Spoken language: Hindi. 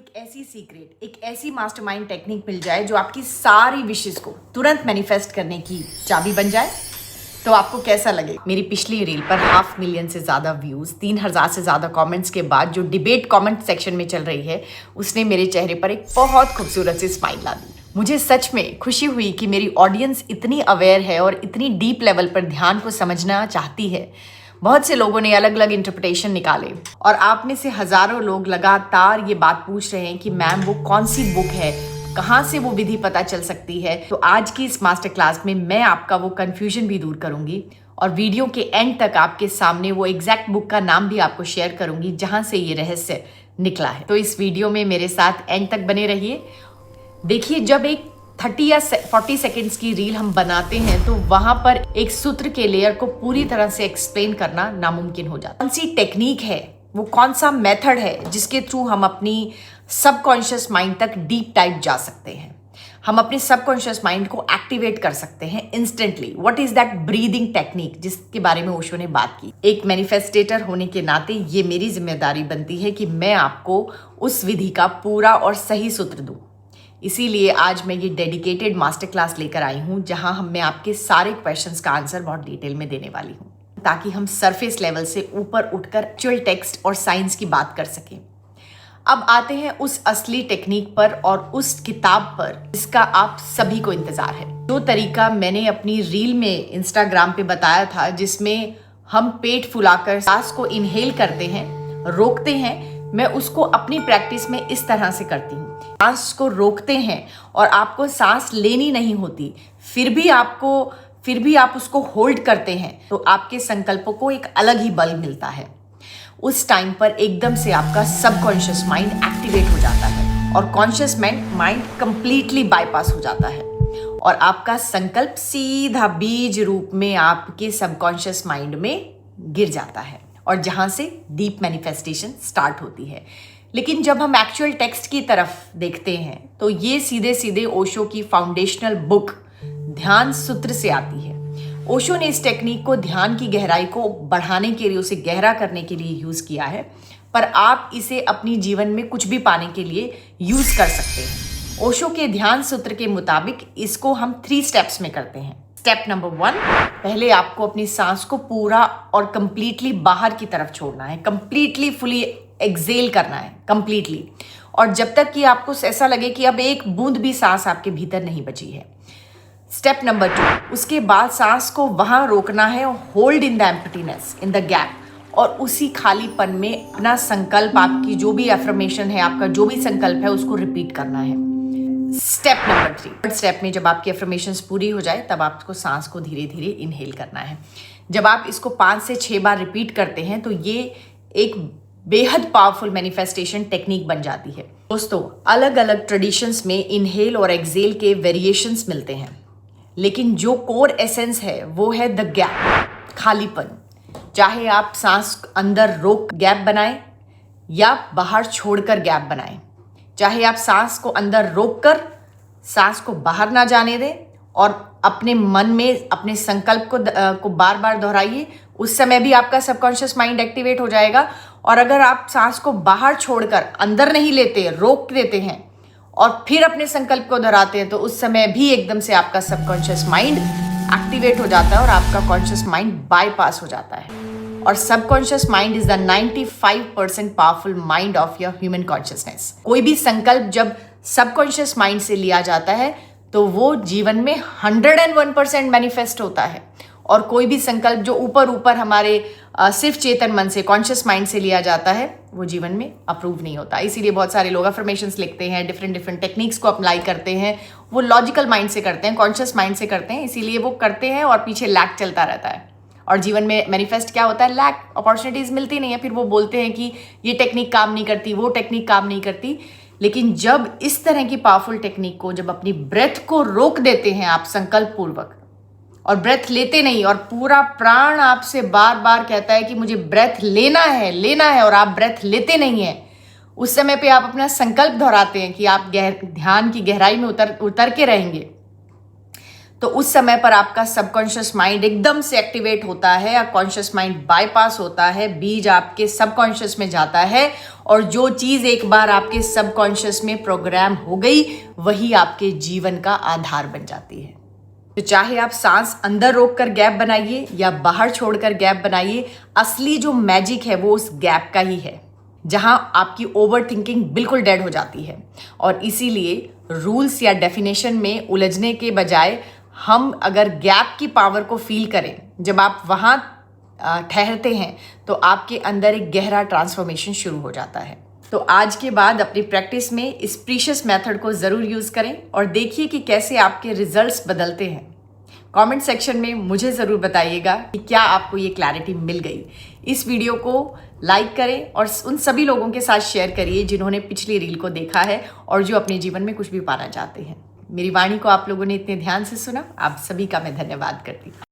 एक ऐसी सीक्रेट, एक ऐसी मास्टरमाइंड टेक्निक मिल जाए जो आपकी सारी विशेस को तुरंत मैनिफेस्ट करने की चाबी बन जाए, तो आपको कैसा लगे? मेरी पिछली रील पर 500,000 से ज़्यादा व्यूज़, 3,000 से ज़्यादा कमेंट्स के बाद जो डिबेट कमेंट सेक्शन में चल रही है, उसने मेरे चेहरे पर एक बहुत खूबसूरत सी स्माइल ला दी। मुझे सच में खुशी हुई कि मेरी ऑडियंस इतनी अवेयर है और इतनी डीप लेवल पर ध्यान को समझना चाहती है। बहुत से लोगों ने अलग अलग इंटरप्रिटेशन निकाले और आप में से हज़ारों लोग लगातार ये बात पूछ रहे हैं कि मैम वो कौन सी बुक है, कहाँ से वो विधि पता चल सकती है। तो आज की इस मास्टर क्लास में मैं आपका वो कन्फ्यूजन भी दूर करूंगी और वीडियो के एंड तक आपके सामने वो एग्जैक्ट बुक का नाम भी आपको शेयर करूंगी जहाँ से ये रहस्य निकला है। तो इस वीडियो में मेरे साथ एंड तक बने रहिए। देखिए, जब एक 30 या 40 सेकेंड्स की रील हम बनाते हैं तो वहां पर एक सूत्र के लेयर को पूरी तरह से एक्सप्लेन करना नामुमकिन हो जाता है। कौन सी टेक्निक है, वो कौन सा मेथड है जिसके थ्रू हम अपनी सबकॉन्शियस माइंड तक डीप डाइव जा सकते हैं, हम अपने सबकॉन्शियस माइंड को एक्टिवेट कर सकते हैं instantly. What is that breathing technique जिसके बारे में ओशो ने बात की। एक मैनिफेस्टेटर होने के नाते ये मेरी जिम्मेदारी बनती है कि मैं आपको उस विधि का पूरा और सही सूत्र दूं। इसीलिए आज मैं ये डेडिकेटेड मास्टर क्लास लेकर आई हूँ जहाँ मैं आपके सारे क्वेश्चंस का आंसर बहुत डिटेल में देने वाली हूँ, ताकि हम सरफेस लेवल से ऊपर उठकर एक्चुअल टेक्स्ट और साइंस की बात कर सकें। अब आते हैं उस असली टेक्निक पर और उस किताब पर जिसका आप सभी को इंतजार है। जो तरीका मैंने अपनी रील में इंस्टाग्राम पे बताया था, जिसमें हम पेट फुलाकर सांस को इनहेल करते हैं, रोकते हैं, मैं उसको अपनी प्रैक्टिस में इस तरह से करती हूँ। सांस को रोकते हैं और आपको सांस लेनी नहीं होती, फिर भी आप उसको होल्ड करते हैं, तो आपके संकल्पों को एक अलग ही बल मिलता है। उस टाइम पर एकदम से आपका सबकॉन्शियस माइंड एक्टिवेट हो जाता है और कॉन्शियस माइंड कंप्लीटली बाईपास हो जाता है और आपका संकल्प सीधा बीज रूप में आपके सबकॉन्शियस माइंड में गिर जाता है और जहां से डीप मैनिफेस्टेशन स्टार्ट होती है। लेकिन जब हम एक्चुअल टेक्स्ट की तरफ देखते हैं तो ये सीधे सीधे ओशो की फाउंडेशनल बुक ध्यान सूत्र से आती है। ओशो ने इस टेक्निक को ध्यान की गहराई को बढ़ाने के लिए, उसे गहरा करने के लिए यूज किया है, पर आप इसे अपनी जीवन में कुछ भी पाने के लिए यूज कर सकते हैं। ओशो के ध्यान सूत्र के मुताबिक इसको हम 3 स्टेप्स में करते हैं। स्टेप नंबर 1, पहले आपको अपनी सांस को पूरा और कंप्लीटली बाहर की तरफ छोड़ना है, कंप्लीटली फुली एक्सेल करना है कंप्लीटली, और जब तक कि आपको ऐसा लगे कि अब एक बूंद भी सांस आपके भीतर नहीं बची है। स्टेप नंबर 2, उसके बाद सांस को वहां रोकना है और hold in the emptiness, in the gap, और उसी खालीपन में अपना संकल्प, आपकी जो भी एफर्मेशन है, आपका जो भी संकल्प है, उसको रिपीट करना है। स्टेप नंबर 3, थर्ड स्टेप में जब आपकी एफर्मेशंस पूरी हो जाए तब आपको सांस को धीरे धीरे इनहेल करना है। जब आप इसको 5 से 6 बार रिपीट करते हैं तो ये एक बेहद पावरफुल मैनिफेस्टेशन टेक्निक बन जाती है। दोस्तों, अलग अलग ट्रेडिशंस में इनहेल और एक्सेल के वेरिएशंस मिलते हैं, लेकिन जो कोर एसेंस है वो है द गैप, खालीपन। चाहे आप सांस अंदर रोक गैप बनाएं या बाहर छोड़कर गैप बनाएं, चाहे आप सांस को अंदर रोककर सांस को बाहर ना जाने दें और अपने मन में अपने संकल्प को बार बार दोहराइए, उस समय भी आपका सबकॉन्शियस माइंड एक्टिवेट हो जाएगा। और अगर आप सांस को बाहर छोड़कर अंदर नहीं लेते, रोक देते हैं और फिर अपने संकल्प को दोहराते हैं, तो उस समय भी एकदम से आपका सबकॉन्शियस माइंड एक्टिवेट हो जाता है और आपका कॉन्शियस माइंड बाईपास हो जाता है। और subconscious mind is the 95% powerful mind of your human consciousness. कोई भी संकल्प जब सबकॉन्शियस माइंड से लिया जाता है तो वो जीवन में 101% मैनिफेस्ट होता है, और कोई भी संकल्प जो ऊपर हमारे सिर्फ चेतन मन से, कॉन्शियस माइंड से लिया जाता है, वो जीवन में अप्रूव नहीं होता। इसीलिए बहुत सारे लोग अफर्मेशंस लिखते हैं, डिफरेंट टेक्निक्स को अप्लाई करते हैं, वो लॉजिकल माइंड से करते हैं, कॉन्शियस माइंड से करते हैं, इसीलिए वो करते हैं और पीछे लैक चलता रहता है। और जीवन में मैनिफेस्ट क्या होता है? लैक, अपॉर्चुनिटीज मिलती नहीं है, फिर वो बोलते हैं कि ये टेक्निक काम नहीं करती, वो टेक्निक काम नहीं करती। लेकिन जब इस तरह की पावरफुल टेक्निक को, जब अपनी ब्रेथ को रोक देते हैं आप संकल्प पूर्वक और ब्रेथ लेते नहीं, और पूरा प्राण आपसे बार बार कहता है कि मुझे ब्रेथ लेना है, और आप ब्रेथ लेते नहीं हैं, उस समय पे आप अपना संकल्प दोहराते हैं कि आप ध्यान की गहराई में उतर के रहेंगे, तो उस समय पर आपका सबकॉन्शियस माइंड एकदम से एक्टिवेट होता है या कॉन्शियस माइंड बाईपास होता है, बीज आपके सबकॉन्शियस में जाता है और जो चीज एक बार आपके सबकॉन्शियस में प्रोग्राम हो गई वही आपके जीवन का आधार बन जाती है। तो चाहे आप सांस अंदर रोककर गैप बनाइए या बाहर छोड़कर गैप बनाइए, असली जो मैजिक है वो उस गैप का ही है जहां आपकी ओवर थिंकिंग बिल्कुल डेड हो जाती है। और इसीलिए रूल्स या डेफिनेशन में उलझने के बजाय हम अगर गैप की पावर को फील करें, जब आप वहां ठहरते हैं तो आपके अंदर एक गहरा ट्रांसफॉर्मेशन शुरू हो जाता है। तो आज के बाद अपनी प्रैक्टिस में इस प्रीशियस मेथड को ज़रूर यूज़ करें और देखिए कि कैसे आपके रिजल्ट्स बदलते हैं। कमेंट सेक्शन में मुझे ज़रूर बताइएगा कि क्या आपको ये क्लैरिटी मिल गई। इस वीडियो को लाइक करें और उन सभी लोगों के साथ शेयर करिए जिन्होंने पिछली रील को देखा है और जो अपने जीवन में कुछ भी पाना चाहते हैं। मेरी वाणी को आप लोगों ने इतने ध्यान से सुना, आप सभी का मैं धन्यवाद करती हूँ।